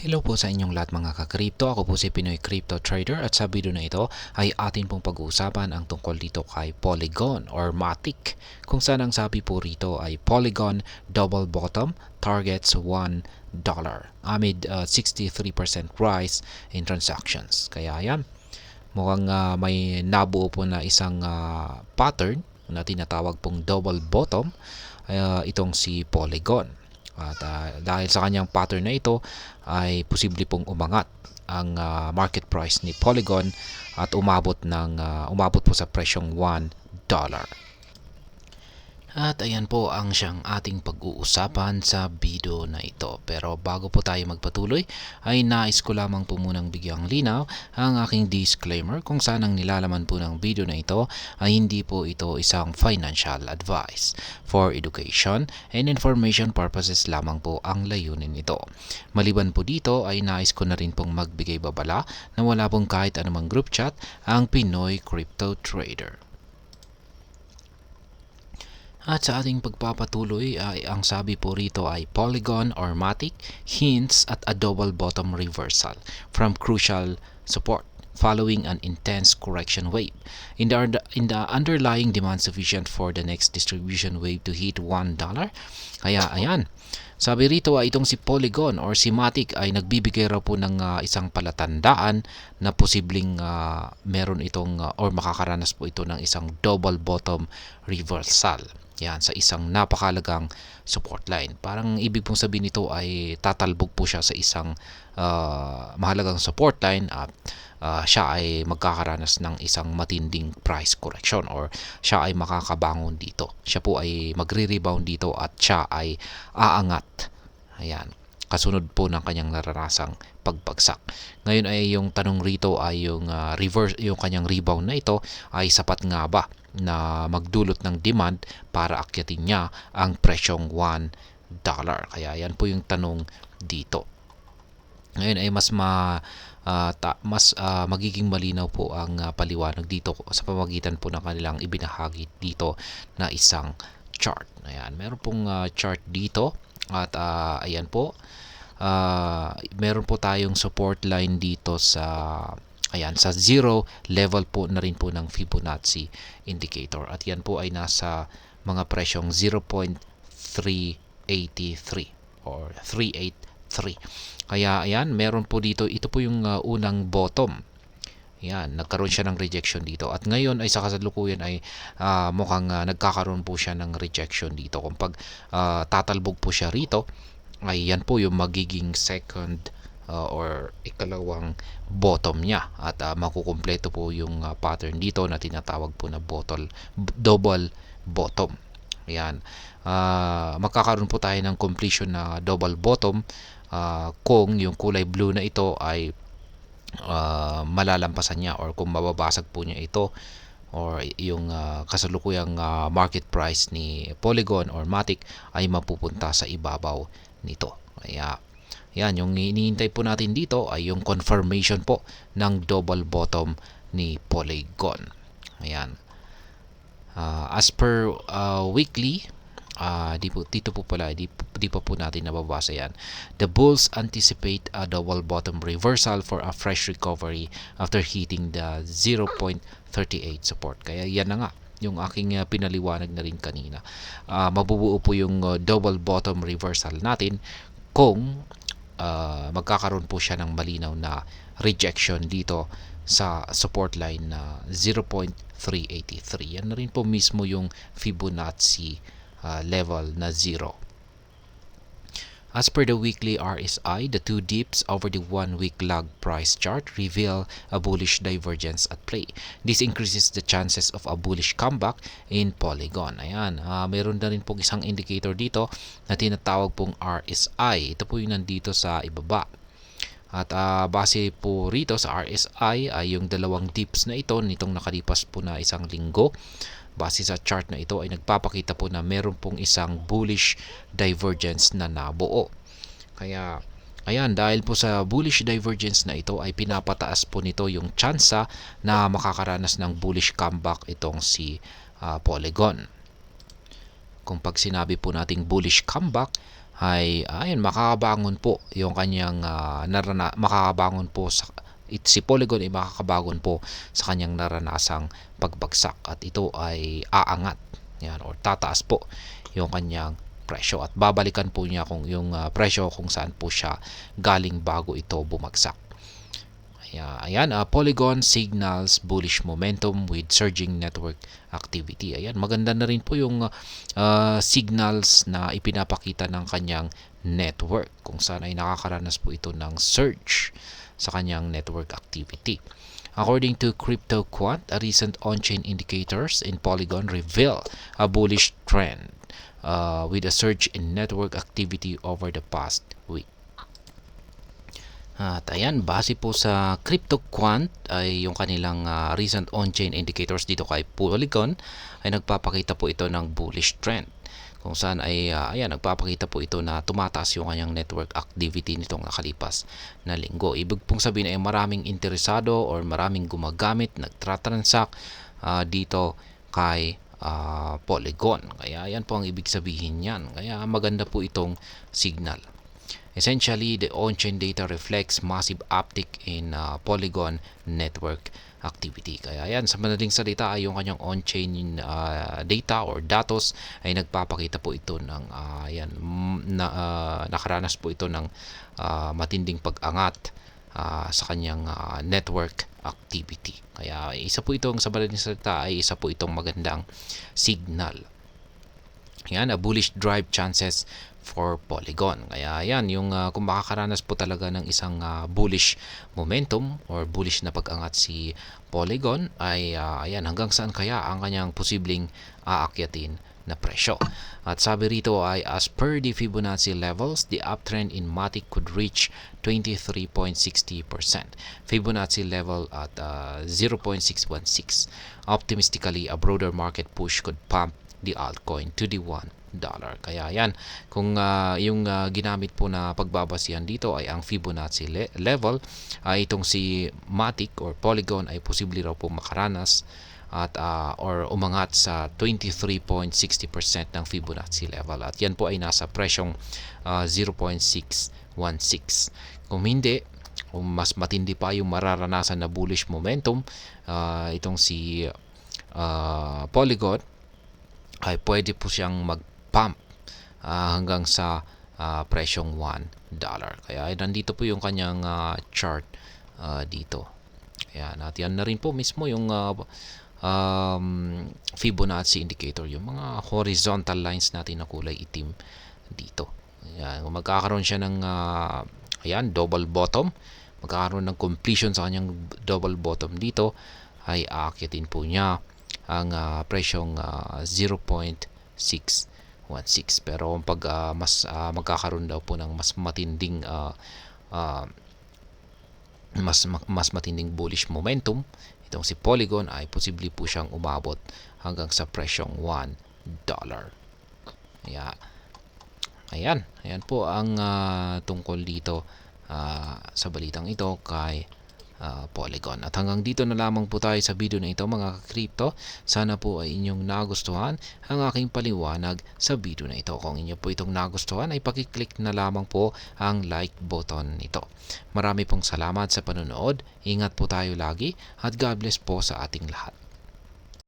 Hello po sa inyong lahat mga ka-crypto. Ako po si Pinoy Crypto Trader at sa video na ito ay atin pong pag-uusapan ang tungkol dito kay Polygon or Matic. Kung saan ang sabi po rito ay Polygon double bottom targets $1 amid 63% rise in transactions. Kaya yan, mukhang may nabuo po na isang pattern na tinatawag pong double bottom itong si Polygon. At dahil sa kanyang pattern na ito ay posible pong umangat ang market price ni Polygon at umabot po sa presyong $1. At ayan po ang siyang ating pag-uusapan sa video na ito. Pero bago po tayo magpatuloy ay nais ko lamang po munang bigyang linaw ang aking disclaimer kung saan ang nilalaman po ng video na ito ay hindi po ito isang financial advice. For education and information purposes lamang po ang layunin nito. Maliban po dito ay nais ko na rin pong magbigay babala na wala pong kahit anumang group chat ang Pinoy Crypto Trader. At sa ating pagpapatuloy ay ang sabi po rito ay Polygon or Matic hints at a double bottom reversal from crucial support following an intense correction wave. In the underlying demand sufficient for the next distribution wave to hit $1. Kaya ayan, sabi rito ay itong si Polygon or si Matic ay nagbibigay raw po ng isang palatandaan na posibleng meron itong or makakaranas po ito ng isang double bottom reversal. Yan, sa isang napakalagang support line. Parang ibig pong sabihin nito ay tatalbog po siya sa isang mahalagang support line at siya ay magkakaranas ng isang matinding price correction or siya ay makakabangon dito. Siya po ay magre-rebound dito at siya ay aangat. Ayan, kasunod po ng kanyang naranasang pagbagsak. Ngayon ay yung tanong rito ay yung yung kanyang rebound na ito ay sapat nga ba na magdulot ng demand para akyatin niya ang presyong $1. Kaya yan po yung tanong dito. Ngayon ay magiging malinaw po ang paliwanag dito sa pamamagitan po ng kanilang ibinahagi dito na isang chart. Ayan, meron pong chart dito at ayan po. Meron po tayong support line dito sa sa 0 level po na rin po ng Fibonacci indicator at yan po ay nasa mga presyong 0.383 or 383. Kaya ayan, meron po dito, ito po yung unang bottom. Yan, nagkaroon siya ng rejection dito at ngayon ay sa kasalukuyan ay mukhang nagkakaroon po siya ng rejection dito. Kung pag tatalbog po siya rito ay yan po yung magiging second or ikalawang bottom niya at makukumpleto po yung pattern dito na tinatawag po na double bottom. Ayan, magkakaroon po tayo ng completion na double bottom kung yung kulay blue na ito ay malalampasan niya or kung mababasag po niya ito or yung kasalukuyang market price ni Polygon or Matic ay mapupunta sa ibabaw nito. Kaya yan, yung iniintay po natin dito ay yung confirmation po ng double bottom ni Polygon. Ayan. As per weekly, dito po pala, di pa po natin nababasa yan. The bulls anticipate a double bottom reversal for a fresh recovery after hitting the 0.38 support. Kaya yan na nga yung aking pinaliwanag na rin kanina. Mabubuo po yung double bottom reversal natin kung magkakaroon po siya ng malinaw na rejection dito sa support line na 0.383. Yan na rin po mismo yung Fibonacci level na 0. As per the weekly RSI, the two dips over the 1-week lag price chart reveal a bullish divergence at play. This increases the chances of a bullish comeback in Polygon. Ayan, mayroon na rin pong isang indicator dito na tinatawag pong RSI. Ito po yung nandito sa ibaba. At base po rito sa RSI ay yung dalawang dips na ito nitong nakalipas po na isang linggo. Base sa chart na ito ay nagpapakita po na meron pong isang bullish divergence na nabuo. Kaya ayan, dahil po sa bullish divergence na ito ay pinapataas po nito yung tsansa na makakaranas ng bullish comeback itong si Polygon. Kung pag sinabi po nating bullish comeback ay ayun, makakabangon po yung kanyang makakabangon po si Polygon ay makakabangon po sa kanyang naranasang pagbagsak at ito ay aangat yan or tataas po yung kanyang presyo at babalikan po niya kung yung presyo kung saan po siya galing bago ito bumagsak. Ayan, Polygon signals bullish momentum with surging network activity. Ayan, maganda na rin po yung signals na ipinapakita ng kanyang network kung saan ay nakakaranas po ito ng surge sa kanyang network activity. According to CryptoQuant, recent on-chain indicators in Polygon reveal a bullish trend with a surge in network activity over the past week. At ayan, base po sa CryptoQuant ay yung kanilang recent on-chain indicators dito kay Polygon ay nagpapakita po ito ng bullish trend kung saan ay ayan, nagpapakita po ito na tumataas yung kanyang network activity nitong nakalipas na linggo. Ibig pong sabihin ay maraming interesado or maraming gumagamit, nagtratransact dito kay Polygon. Kaya yan po ang ibig sabihin niyan. Kaya maganda po itong signal. Essentially, the on-chain data reflects massive uptick in Polygon network activity. Kaya yan, sa madaling salita ay yung kanyang on-chain data or datos ay nagpapakita po ito ng nakaranas po ito ng matinding pag-angat sa kanyang network activity. Kaya isa po itong sa madaling salita ay isa po itong magandang signal. Yan, bullish drive chances for Polygon. Kaya yan, yung kung makakaranas po talaga ng isang bullish momentum or bullish na pag-angat si Polygon ay ayan, hanggang saan kaya ang kanyang posibleng aakyatin na presyo. At sabi rito ay as per the Fibonacci levels, the uptrend in Matic could reach 23.60%. Fibonacci level at 0.616. Optimistically, a broader market push could pump the altcoin to the $1. Kaya yan, kung yung ginamit po na pagbabasihan dito ay ang Fibonacci level, itong si Matic or Polygon ay posible raw po makaranas at or umangat sa 23.60% ng Fibonacci level. At yan po ay nasa presyong 0.616. Kung hindi, kung mas matindi pa yung mararanasan na bullish momentum, itong si Polygon ay pwede po siyang mag-pump hanggang sa presyong $1. Kaya nandito po yung kanyang chart dito. Ayan, at yan na rin po mismo yung Fibonacci indicator, yung mga horizontal lines natin na kulay itim dito. Ayan, kung magkakaroon siya ng ayan, double bottom, magkakaroon ng completion sa kanyang double bottom dito, ay aakyatin po niya ang presyong 0.616. Pero pag mas magkakaroon daw po ng mas matinding mas matinding bullish momentum, itong si Polygon ay posible po siyang umabot hanggang sa presyong $1. Ayan po ang tungkol dito sa balitang ito kay Polygon. At hanggang dito na lamang po tayo sa video na ito mga ka-crypto. Sana po ay inyong nagustuhan ang aking paliwanag sa video na ito. Kung inyo po itong nagustuhan ay pakiclick na lamang po ang like button nito. Marami pong salamat sa panonood. Ingat po tayo lagi at God bless po sa ating lahat.